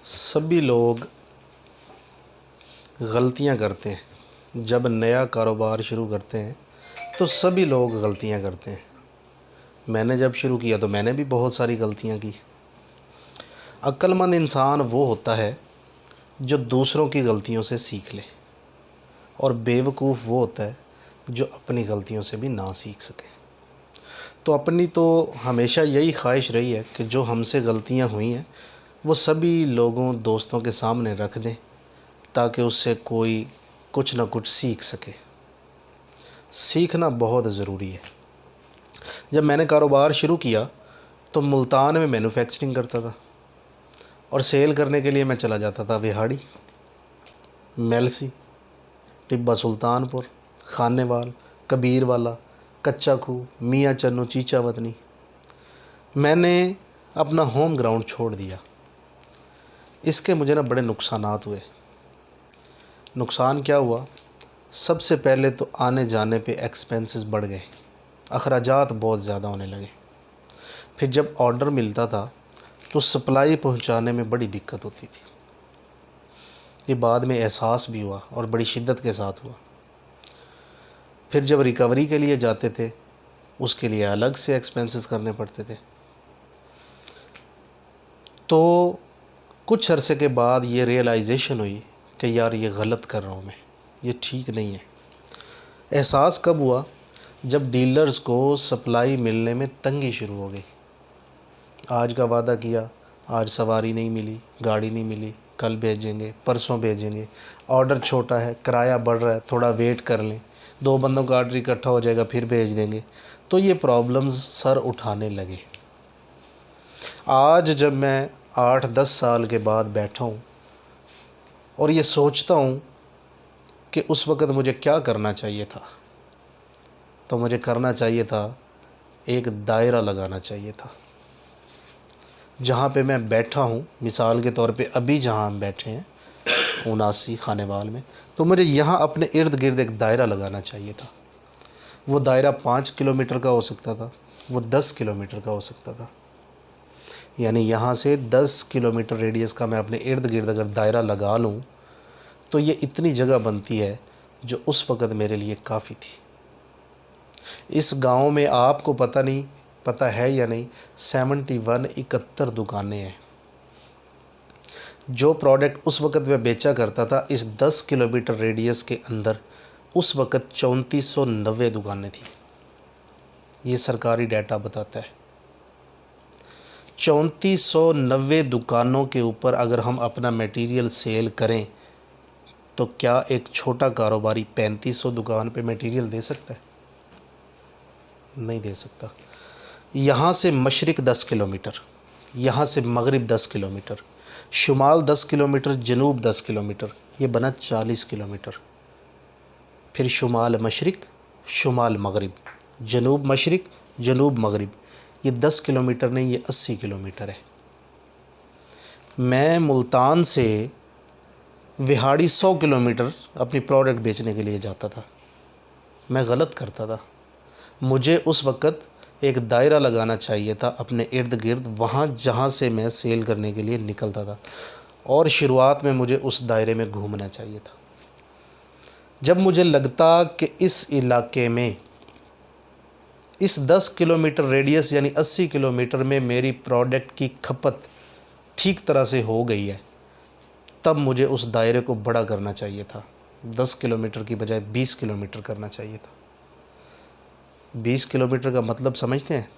सभी लोग गलतियां करते हैं। जब नया कारोबार शुरू करते हैं तो सभी लोग गलतियां करते हैं। मैंने जब शुरू किया तो मैंने भी बहुत सारी गलतियां की। अक्लमंद इंसान वो होता है जो दूसरों की गलतियों से सीख ले, और बेवकूफ़ वो होता है जो अपनी गलतियों से भी ना सीख सके। तो अपनी तो हमेशा यही ख्वाहिश रही है कि जो हमसे गलतियां हुई हैं वो सभी लोगों दोस्तों के सामने रख दें, ताकि उससे कोई कुछ ना कुछ सीख सके। सीखना बहुत ज़रूरी है। जब मैंने कारोबार शुरू किया तो मुल्तान में मैन्युफैक्चरिंग करता था, और सेल करने के लिए मैं चला जाता था विहाड़ी, मेलसी, टिब्बा सुल्तानपुर, खानेवाल, कबीरवाला, कच्चा खूह, मियाँ चन्नू, चीचा वतनी। मैंने अपना होम ग्राउंड छोड़ दिया। इसके मुझे ना बड़े नुकसानात हुए। नुकसान क्या हुआ? सबसे पहले तो आने जाने पे एक्सपेंसेस बढ़ गए, अखराजात बहुत ज़्यादा होने लगे। फिर जब ऑर्डर मिलता था तो सप्लाई पहुंचाने में बड़ी दिक्कत होती थी। ये बाद में एहसास भी हुआ और बड़ी शिद्दत के साथ हुआ। फिर जब रिकवरी के लिए जाते थे उसके लिए अलग से एक्सपेंसेस करने पड़ते थे। तो कुछ अरसे के बाद ये रियलाइजेशन हुई कि यार ये गलत कर रहा हूँ मैं, ये ठीक नहीं है। एहसास कब हुआ? जब डीलर्स को सप्लाई मिलने में तंगी शुरू हो गई। आज का वादा किया, आज सवारी नहीं मिली, गाड़ी नहीं मिली, कल भेजेंगे, परसों भेजेंगे, ऑर्डर छोटा है, किराया बढ़ रहा है, थोड़ा वेट कर लें, 2 बंदों का ऑर्डर इकट्ठा हो जाएगा फिर भेज देंगे। तो ये प्रॉब्लम्स सर उठाने लगे। आज जब मैं 8-10 साल के बाद बैठा हूँ और ये सोचता हूँ कि उस वक़्त मुझे क्या करना चाहिए था, तो मुझे करना चाहिए था, एक दायरा लगाना चाहिए था। जहाँ पे मैं बैठा हूँ, मिसाल के तौर पे अभी जहाँ हम बैठे हैं 79 खानेवाल में, तो मुझे यहाँ अपने इर्द गिर्द एक दायरा लगाना चाहिए था। वो दायरा 5 किलोमीटर का हो सकता था, वो 10 किलोमीटर का हो सकता था। यानी यहाँ से 10 किलोमीटर रेडियस का मैं अपने इर्द गिर्द अगर दायरा लगा लूँ तो ये इतनी जगह बनती है जो उस वक़्त मेरे लिए काफ़ी थी। इस गांव में आपको पता है या नहीं, 71 दुकानें हैं। जो प्रोडक्ट उस वक़्त मैं बेचा करता था इस 10 किलोमीटर रेडियस के अंदर, उस वक़्त 3490 दुकानें थी। ये सरकारी डाटा बताता है। 3490 दुकानों के ऊपर अगर हम अपना मटेरियल सेल करें तो क्या एक छोटा कारोबारी 3500 दुकान पे मटेरियल दे सकता है? नहीं दे सकता। यहाँ से मशरिक़ 10 किलोमीटर, यहाँ से मगरिब 10 किलोमीटर, शुमाल 10 किलोमीटर, जनूब 10 किलोमीटर, ये बना 40 किलोमीटर। फिर शुमाल मशरिक़, शुमाल मगरिब, जनूब मशरिक़, जनूब मगरिब, ये 10 किलोमीटर नहीं, ये 80 किलोमीटर है। मैं मुल्तान से विहाड़ी 100 किलोमीटर अपनी प्रोडक्ट बेचने के लिए जाता था। मैं गलत करता था। मुझे उस वक़्त एक दायरा लगाना चाहिए था अपने इर्द गिर्द, वहाँ जहाँ से मैं सेल करने के लिए निकलता था, और शुरुआत में मुझे उस दायरे में घूमना चाहिए था। जब मुझे लगता कि इस इलाके में इस 10 किलोमीटर रेडियस यानी 80 किलोमीटर में मेरी प्रोडक्ट की खपत ठीक तरह से हो गई है, तब मुझे उस दायरे को बड़ा करना चाहिए था। 10 किलोमीटर की बजाय 20 किलोमीटर करना चाहिए था। 20 किलोमीटर का मतलब समझते हैं?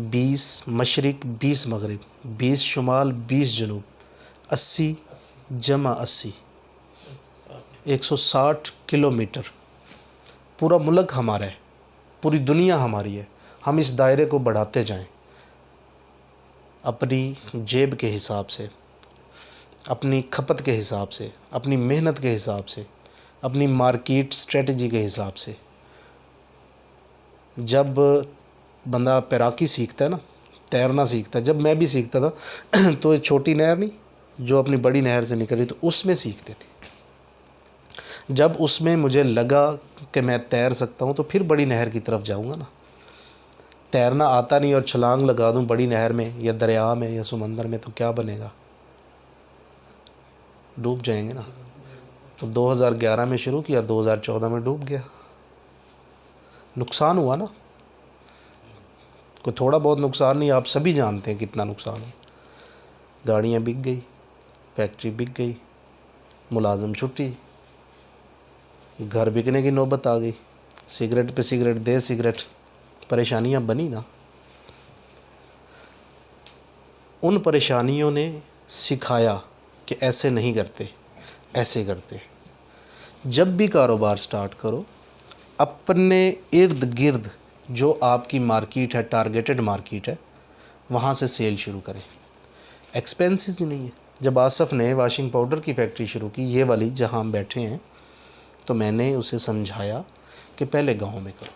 20 मशरिक़, 20 मगरिब, 20 शुमाल, 20 जनूब, 80 जमा 80, 160 किलोमीटर। पूरा मुल्क हमारा है, पूरी दुनिया हमारी है। हम इस दायरे को बढ़ाते जाएं, अपनी जेब के हिसाब से, अपनी खपत के हिसाब से, अपनी मेहनत के हिसाब से, अपनी मार्केट स्ट्रेटजी के हिसाब से। जब बंदा तैराकी सीखता है ना, तैरना सीखता है, जब मैं भी सीखता था तो ये छोटी नहर नहीं जो अपनी बड़ी नहर से निकली, तो उसमें सीखते थे। जब उसमें मुझे लगा कि मैं तैर सकता हूँ तो फिर बड़ी नहर की तरफ जाऊँगा ना। तैरना आता नहीं और छलांग लगा दूँ बड़ी नहर में या दरिया में या समंदर में, तो क्या बनेगा? डूब जाएंगे ना। तो 2011 में शुरू किया, 2014 में डूब गया। नुकसान हुआ ना, कोई थोड़ा बहुत नुकसान नहीं, आप सभी जानते हैं कितना नुकसान हुआ। गाड़ियाँ बिक गई, फैक्ट्री बिक गई, मुलाजिम छुट्टी, घर बिकने की नौबत आ गई, सिगरेट पे सिगरेट दे सिगरेट, परेशानियाँ बनी ना। उन परेशानियों ने सिखाया कि ऐसे नहीं करते, ऐसे करते। जब भी कारोबार स्टार्ट करो, अपने इर्द गिर्द जो आपकी मार्केट है, टारगेटेड मार्केट है, वहाँ से सेल शुरू करें। एक्सपेंसेस ही नहीं है। जब आसफ़ ने वाशिंग पाउडर की फैक्ट्री शुरू की, ये वाली जहाँ हम बैठे हैं, तो मैंने उसे समझाया कि पहले गांव में करो।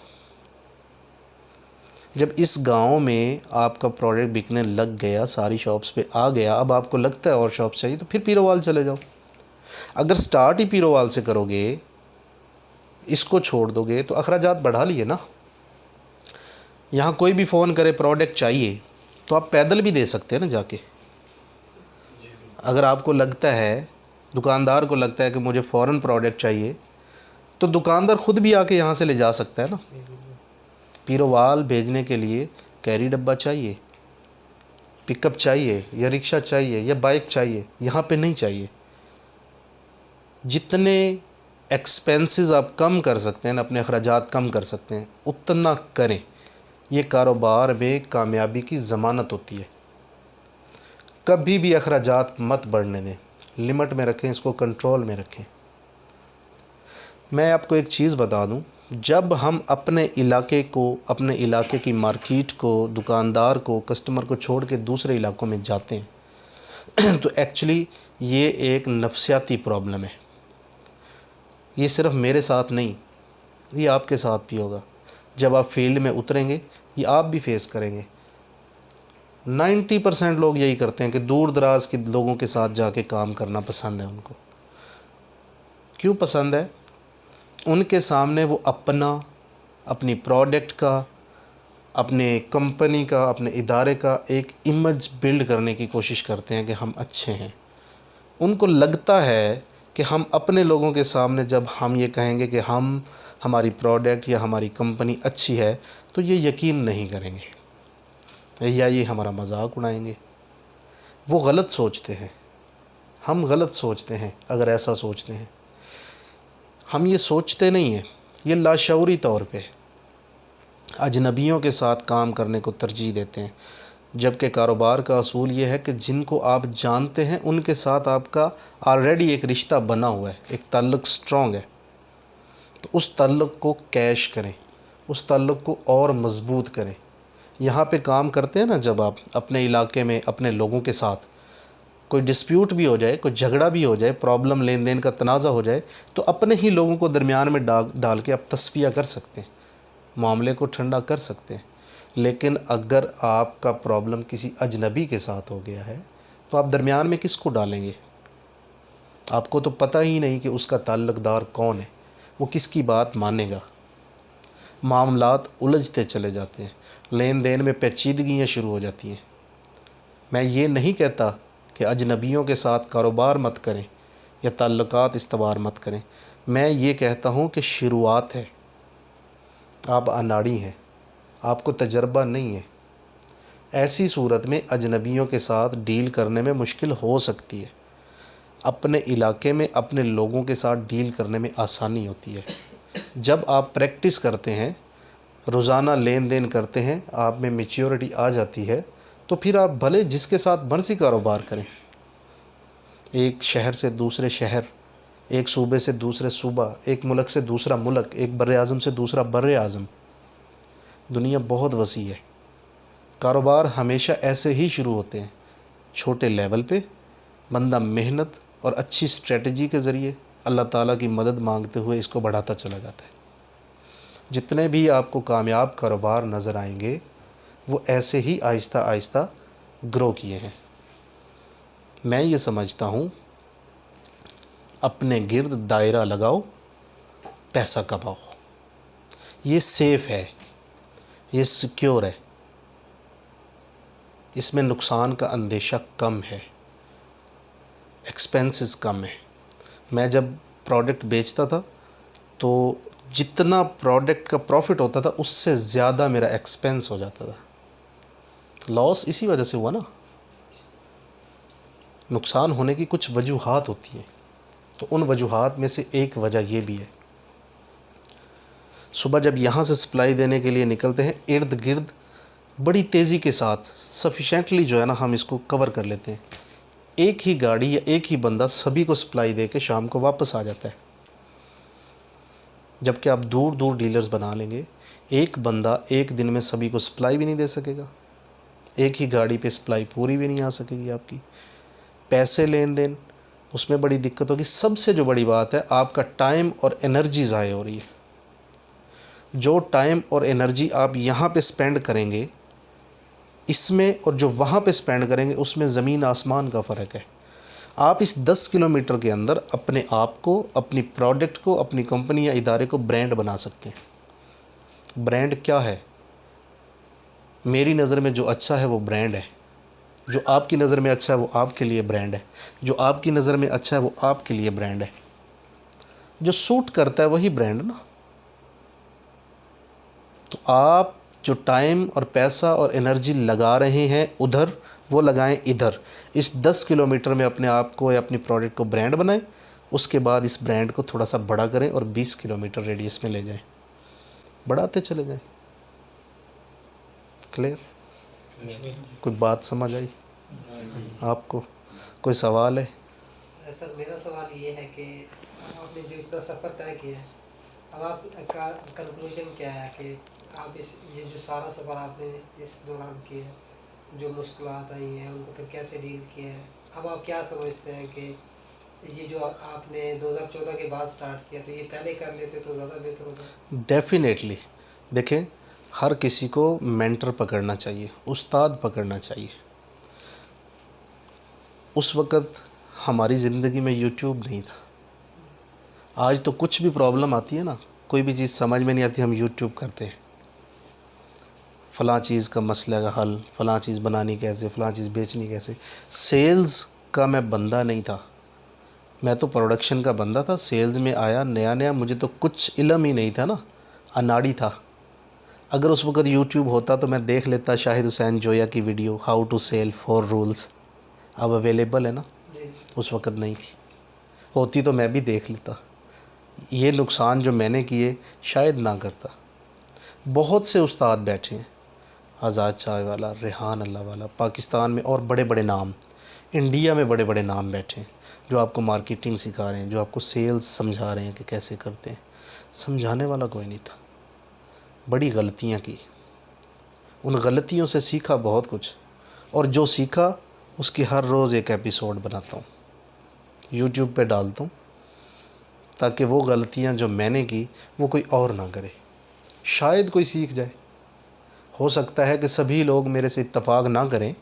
जब इस गांव में आपका प्रोडक्ट बिकने लग गया, सारी शॉप्स पे आ गया, अब आपको लगता है और शॉप चाहिए, तो फिर पीरोवाल चले जाओ। अगर स्टार्ट ही पीरोवाल से करोगे, इसको छोड़ दोगे, तो अखराजात बढ़ा लिए ना। यहाँ कोई भी फ़ोन करे प्रोडक्ट चाहिए, तो आप पैदल भी दे सकते हैं ना जाके। अगर आपको लगता है, दुकानदार को लगता है कि मुझे फ़ौरन प्रोडक्ट चाहिए, तो दुकानदार ख़ुद भी आके यहाँ से ले जा सकता है ना। पीरोवाल भेजने के लिए कैरी डब्बा चाहिए, पिकअप चाहिए, या रिक्शा चाहिए, या बाइक चाहिए, यहाँ पे नहीं चाहिए। जितने एक्सपेंसेस आप कम कर सकते हैं ना, अपने अखराजात कम कर सकते हैं, उतना करें। ये कारोबार में कामयाबी की ज़मानत होती है। कभी भी अखराजात मत बढ़ने दें, लिमिट में रखें, इसको कंट्रोल में रखें। मैं आपको एक चीज़ बता दूं, जब हम अपने इलाके को, अपने इलाके की मार्केट को, दुकानदार को, कस्टमर को छोड़ के दूसरे इलाकों में जाते हैं तो एक्चुअली ये एक नफ्सियाती प्रॉब्लम है। ये सिर्फ मेरे साथ नहीं, ये आपके साथ भी होगा। जब आप फील्ड में उतरेंगे, ये आप भी फेस करेंगे। 90% लोग यही करते हैं कि दूर दराज के लोगों के साथ जाके काम करना पसंद है उनको। क्यों पसंद है? उनके सामने वो अपनी प्रोडक्ट का, अपने कंपनी का, अपने इदारे का एक इमेज बिल्ड करने की कोशिश करते हैं कि हम अच्छे हैं। उनको लगता है कि हम अपने लोगों के सामने जब हम ये कहेंगे कि हमारी प्रोडक्ट या हमारी कंपनी अच्छी है, तो ये यकीन नहीं करेंगे या ये हमारा मजाक उड़ाएंगे। वो गलत सोचते हैं, हम गलत सोचते हैं। अगर ऐसा सोचते हैं, हम ये सोचते नहीं हैं, ये लाशऊरी तौर पे अजनबियों के साथ काम करने को तरजीह देते हैं। जबकि कारोबार का असूल ये है कि जिनको आप जानते हैं उनके साथ आपका ऑलरेडी एक रिश्ता बना हुआ है, एक ताल्लुक़ स्ट्रॉन्ग है, तो उस ताल्लुक़ को कैश करें, उस ताल्लुक़ को और मज़बूत करें। यहाँ पे काम करते हैं ना, जब आप अपने इलाके में अपने लोगों के साथ कोई डिस्प्यूट भी हो जाए, कोई झगड़ा भी हो जाए, प्रॉब्लम लेन देन का तनाज़ा हो जाए, तो अपने ही लोगों को दरमियान में डाल के आप तस्फिया कर सकते हैं, मामले को ठंडा कर सकते हैं। लेकिन अगर आपका प्रॉब्लम किसी अजनबी के साथ हो गया है, तो आप दरमियान में किसको डालेंगे? आपको तो पता ही नहीं कि उसका ताल्लुक़दार कौन है, वो किसकी बात मानेगा। मामलात उलझते चले जाते हैं, लेन देन में पेचीदगियाँ शुरू हो जाती हैं। मैं ये नहीं कहता कि अजनबियों के साथ कारोबार मत करें या ताल्लुकात इस्तवार मत करें। मैं ये कहता हूँ कि शुरुआत है, आप अनाड़ी हैं, आपको तजर्बा नहीं है। ऐसी सूरत में अजनबियों के साथ डील करने में मुश्किल हो सकती है। अपने इलाके में अपने लोगों के साथ डील करने में आसानी होती है। जब आप प्रैक्टिस करते हैं, रोज़ाना लेन देन करते हैं, आप में मैच्योरिटी आ जाती है, तो फिर आप भले जिसके साथ मर्जी कारोबार करें, एक शहर से दूसरे शहर, एक सूबे से दूसरे सूबा, एक मुल्क से दूसरा मुल्क, एक बर्र आज़म से दूसरा बर्र आज़म, दुनिया बहुत वसी है। कारोबार हमेशा ऐसे ही शुरू होते हैं, छोटे लेवल पे। बंदा मेहनत और अच्छी स्ट्रेटजी के ज़रिए अल्लाह ताला की मदद मांगते हुए इसको बढ़ाता चला जाता है। जितने भी आपको कामयाब कारोबार नज़र आएंगे, वो ऐसे ही आहिस्ता आहिस्ता ग्रो किए हैं। मैं ये समझता हूँ, अपने गिर्द दायरा लगाओ, पैसा कमाओ। ये सेफ़ है, ये सिक्योर है, इसमें नुकसान का अंदेशा कम है। एक्सपेंसेस कम है। मैं जब प्रोडक्ट बेचता था तो जितना प्रोडक्ट का प्रॉफिट होता था उससे ज़्यादा मेरा एक्सपेंस हो जाता था। लॉस इसी वजह से हुआ ना। नुकसान होने की कुछ वजूहात होती हैं, तो उन वजूहात में से एक वजह ये भी है। सुबह जब यहाँ से सप्लाई देने के लिए निकलते हैं, इर्द गिर्द बड़ी तेज़ी के साथ सफिशेंटली जो है ना हम इसको कवर कर लेते हैं। एक ही गाड़ी या एक ही बंदा सभी को सप्लाई दे के शाम को वापस आ जाता है। जबकि आप दूर दूर डीलर्स बना लेंगे, एक बंदा एक दिन में सभी को सप्लाई भी नहीं दे सकेगा, एक ही गाड़ी पे सप्लाई पूरी भी नहीं आ सकेगी आपकी। पैसे लेन देन उसमें बड़ी दिक्कत होगी। सबसे जो बड़ी बात है, आपका टाइम और एनर्जी ज़ाय हो रही है। जो टाइम और एनर्जी आप यहाँ पे स्पेंड करेंगे इसमें और जो वहाँ पे स्पेंड करेंगे उसमें ज़मीन आसमान का फ़र्क है। आप इस 10 किलोमीटर के अंदर अपने आप को, अपनी प्रोडक्ट को, अपनी कंपनी या इदारे को ब्रांड बना सकते हैं। ब्रांड क्या है? मेरी नज़र में जो अच्छा है वो ब्रांड है। जो आपकी नज़र में अच्छा है वो आपके लिए ब्रांड है। जो आपकी नज़र में अच्छा है वो आपके लिए ब्रांड है। जो सूट करता है वही ब्रांड ना। तो आप जो टाइम और पैसा और एनर्जी लगा रहे हैं उधर, वो लगाएं इधर। इस 10 किलोमीटर में अपने आप को या अपनी प्रोडक्ट को ब्रांड बनाएं। उसके बाद इस ब्रांड को थोड़ा सा बड़ा करें और 20 किलोमीटर रेडियस में ले जाएं, बढ़ाते चले जाएं। क्लियर? कोई बात समझ आई आपको? कोई सवाल है? सर मेरा सवाल ये है कि आपने जो इतना सफ़र तय किया है, अब आपका कंक्लूजन क्या है कि आप ये जो सारा सफ़र आपने इस दौरान किया है, जो मुश्किलात आई हैं उनको फिर कैसे डील किया है, अब आप क्या समझते हैं कि ये जो आपने 2014 के बाद स्टार्ट किया तो ये पहले कर लेते तो ज़्यादा बेहतर होता? डेफिनेटली। देखें, हर किसी को मेंटर पकड़ना चाहिए, उस्ताद पकड़ना चाहिए। उस वक़्त हमारी ज़िंदगी में यूट्यूब नहीं था। आज तो कुछ भी प्रॉब्लम आती है ना, कोई भी चीज़ समझ में नहीं आती, हम यूट्यूब करते हैं। फ़लाँ चीज़ का मसले का हल, फ़लाँ चीज़ बनानी कैसे, फ़लाँ चीज़ बेचनी कैसे। सेल्स का मैं बंदा नहीं था, मैं तो प्रोडक्शन का बंदा था। सेल्स में आया नया नया, मुझे तो कुछ इल्म ही नहीं था ना, अनाड़ी था। अगर उस वक़्त यूट्यूब होता तो मैं देख लेता शाहिद हुसैन जोया की video, how to sell 4 rules. अब अवेलेबल है ना, उस वक़्त नहीं थी। होती तो मैं भी देख लेता। ये नुकसान जो मैंने किए शायद ना करता। बहुत से उस्ताद बैठे हैं, आज़ाद चाय वाला, रेहान अल्लाह वाला, पाकिस्तान में और बड़े बड़े नाम, इंडिया में बड़े बड़े नाम बैठे हैं जो आपको मार्केटिंग सिखा रहे हैं, जो आपको सेल्स समझा रहे हैं कि कैसे करते हैं। समझाने वाला कोई नहीं था। बड़ी गलतियाँ की, उन गलतियों से सीखा बहुत कुछ, और जो सीखा उसकी हर रोज़ एक एपिसोड बनाता हूँ, यूट्यूब पे डालता हूँ, ताकि वो गलतियाँ जो मैंने की वो कोई और ना करे, शायद कोई सीख जाए। हो सकता है कि सभी लोग मेरे से इत्तेफाक ना करें,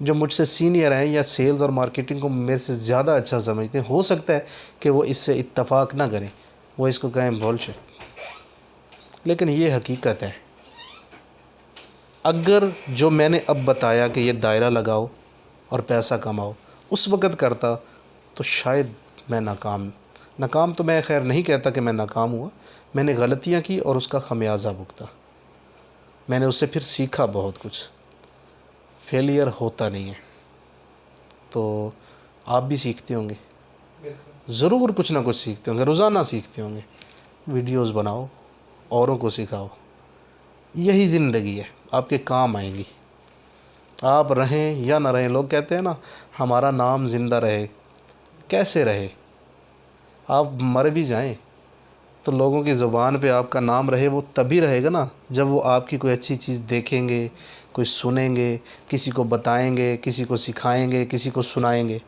जो मुझसे सीनियर हैं या सेल्स और मार्केटिंग को मेरे से ज़्यादा अच्छा समझते हैं, हो सकता है कि वो इससे इत्तेफाक ना करें, वो इसको कहें बुलशिट। लेकिन ये हकीकत है। अगर जो मैंने अब बताया कि ये दायरा लगाओ और पैसा कमाओ उस वक़्त करता तो शायद मैं नाकाम तो मैं खैर नहीं कहता कि मैं नाकाम हुआ। मैंने गलतियाँ की और उसका ख़मियाज़ा भुगता। मैंने उससे फिर सीखा बहुत कुछ। फेलियर होता नहीं है, तो आप भी सीखते होंगे, ज़रूर कुछ ना कुछ सीखते होंगे, रोज़ाना सीखते होंगे। वीडियोस बनाओ, औरों को सिखाओ, यही ज़िंदगी है, आपके काम आएंगी। आप रहें या ना रहें, लोग कहते हैं ना हमारा नाम ज़िंदा रहे। कैसे रहे? आप मर भी जाएं तो लोगों की ज़ुबान पे आपका नाम रहे, वो तभी रहेगा ना जब वो आपकी कोई अच्छी चीज़ देखेंगे, कोई सुनेंगे, किसी को बताएंगे, किसी को सिखाएंगे, किसी को सुनाएंगे।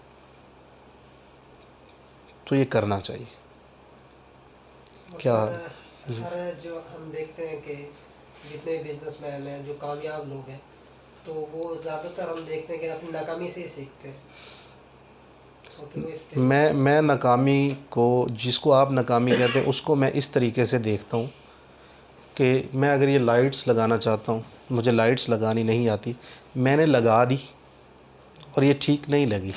तो ये करना चाहिए। क्या हर जो हम देखते हैं कि जितने बिजनेसमैन हैं, जो कामयाब लोग हैं, तो वो ज़्यादातर हम देखते हैं कि अपनी नाकामी से ही सीखते हैं। तो मैं नाकामी को, जिसको आप नाकामी कहते हैं, उसको मैं इस तरीके से देखता हूँ कि मैं अगर ये लाइट्स लगाना चाहता हूँ, मुझे लाइट्स लगानी नहीं आती, मैंने लगा दी और ये ठीक नहीं लगी,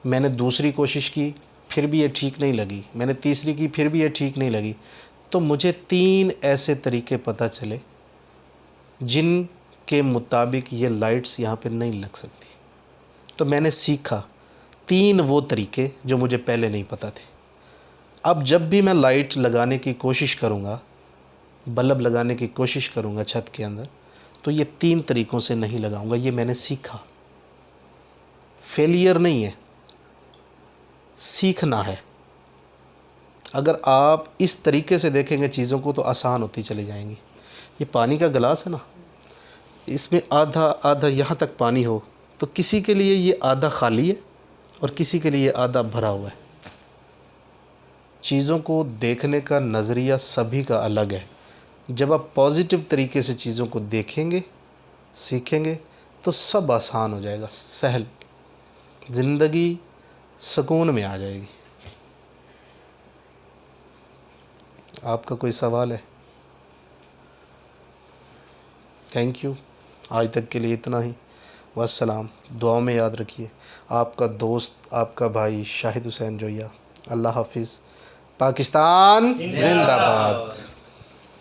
मैंने दूसरी कोशिश की, फिर भी ये ठीक नहीं लगी, मैंने तीसरी की, फिर भी ये ठीक नहीं लगी। तो मुझे 3 ऐसे तरीके पता चले जिनके मुताबिक ये लाइट्स यहाँ पे नहीं लग सकती। तो मैंने सीखा 3 वो तरीके जो मुझे पहले नहीं पता थे। अब जब भी मैं लाइट लगाने की कोशिश करूँगा, बल्ब लगाने की कोशिश करूँगा छत के अंदर, तो ये 3 तरीक़ों से नहीं लगाऊंगा। ये मैंने सीखा, फेलियर नहीं है, सीखना है। अगर आप इस तरीके से देखेंगे चीज़ों को तो आसान होती चली जाएंगी। ये पानी का गिलास है ना, इसमें आधा आधा यहाँ तक पानी हो तो किसी के लिए ये आधा खाली है और किसी के लिए आधा भरा हुआ है। चीज़ों को देखने का नज़रिया सभी का अलग है। जब आप पॉजिटिव तरीके से चीज़ों को देखेंगे, सीखेंगे, तो सब आसान हो जाएगा, सहल, ज़िंदगी सुकून में आ जाएगी। आपका कोई सवाल है? थैंक यू, आज तक के लिए इतना ही। वस्सलाम। दुआ में याद रखिए, आपका दोस्त, आपका भाई शाहिद हुसैन जोया। अल्लाह हाफिज़। पाकिस्तान जिंदाबाद।